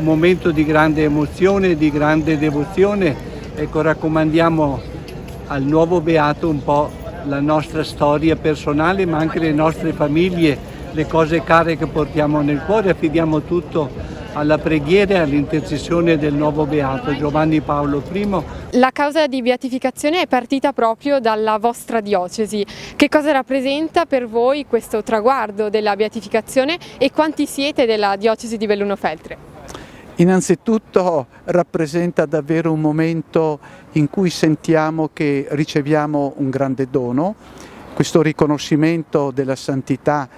un momento di grande emozione, di grande devozione. Ecco, raccomandiamo al nuovo beato un po' la nostra storia personale, ma anche le nostre famiglie, le cose care che portiamo nel cuore. Affidiamo tutto alla preghiera e all'intercessione del nuovo beato Giovanni Paolo I. La causa di beatificazione è partita proprio dalla vostra diocesi. Che cosa rappresenta per voi questo traguardo della beatificazione e quanti siete della diocesi di Belluno Feltre? Innanzitutto rappresenta davvero un momento in cui sentiamo che riceviamo un grande dono, questo riconoscimento della santità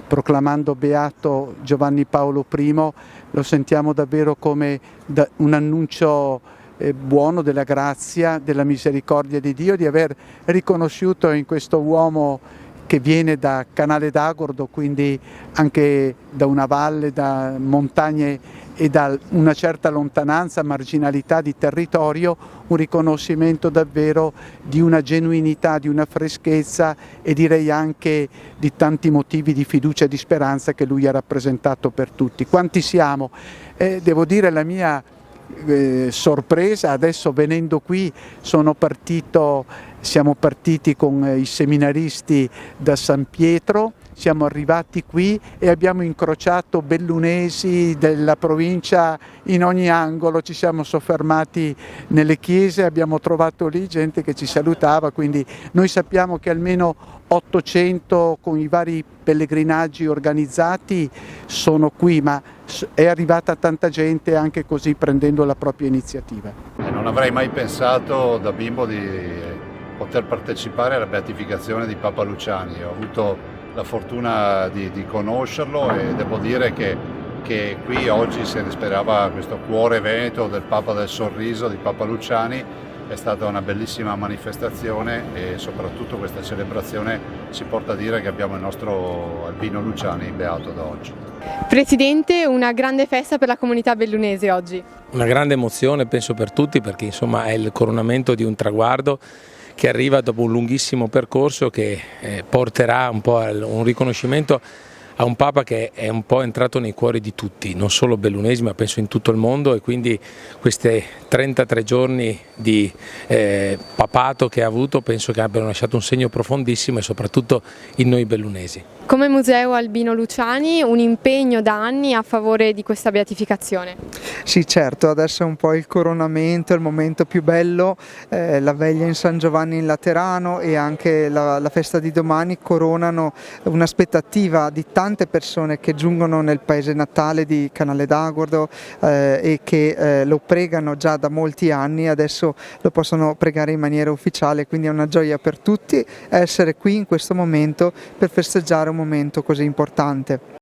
proclamando beato Giovanni Paolo I, lo sentiamo davvero come un annuncio buono della grazia, della misericordia di Dio, di aver riconosciuto in questo uomo che viene da Canale d'Agordo, quindi anche da una valle, da montagne e da una certa lontananza, marginalità di territorio, un riconoscimento davvero di una genuinità, di una freschezza e direi anche di tanti motivi di fiducia e di speranza che lui ha rappresentato per tutti. Quanti siamo? Devo dire la mia sorpresa, adesso venendo qui siamo partiti con i seminaristi da San Pietro, siamo arrivati qui e abbiamo incrociato bellunesi della provincia in ogni angolo, ci siamo soffermati nelle chiese, abbiamo trovato lì gente che ci salutava, quindi noi sappiamo che almeno 800 con i vari pellegrinaggi organizzati sono qui, ma è arrivata tanta gente anche così prendendo la propria iniziativa. Non avrei mai pensato da bimbo di poter partecipare alla beatificazione di Papa Luciani. Ho avuto la fortuna di conoscerlo e devo dire che qui oggi si respirava questo cuore veneto del Papa del Sorriso, di Papa Luciani. È stata una bellissima manifestazione e soprattutto questa celebrazione ci porta a dire che abbiamo il nostro Albino Luciani beato da oggi. Presidente, una grande festa per la comunità bellunese oggi. Una grande emozione penso per tutti perché insomma è il coronamento di un traguardo che arriva dopo un lunghissimo percorso che porterà un po' a un riconoscimento a un Papa che è un po' entrato nei cuori di tutti, non solo bellunesi ma penso in tutto il mondo, e quindi questi 33 giorni di papato che ha avuto penso che abbiano lasciato un segno profondissimo e soprattutto in noi bellunesi. Come Museo Albino Luciani un impegno da anni a favore di questa beatificazione? Sì, certo, adesso è un po' il coronamento, il momento più bello, la veglia in San Giovanni in Laterano e anche la festa di domani coronano un'aspettativa di tante persone che giungono nel paese natale di Canale d'Agordo e che lo pregano già da molti anni, adesso lo possono pregare in maniera ufficiale, quindi è una gioia per tutti essere qui in questo momento per festeggiare un momento così importante.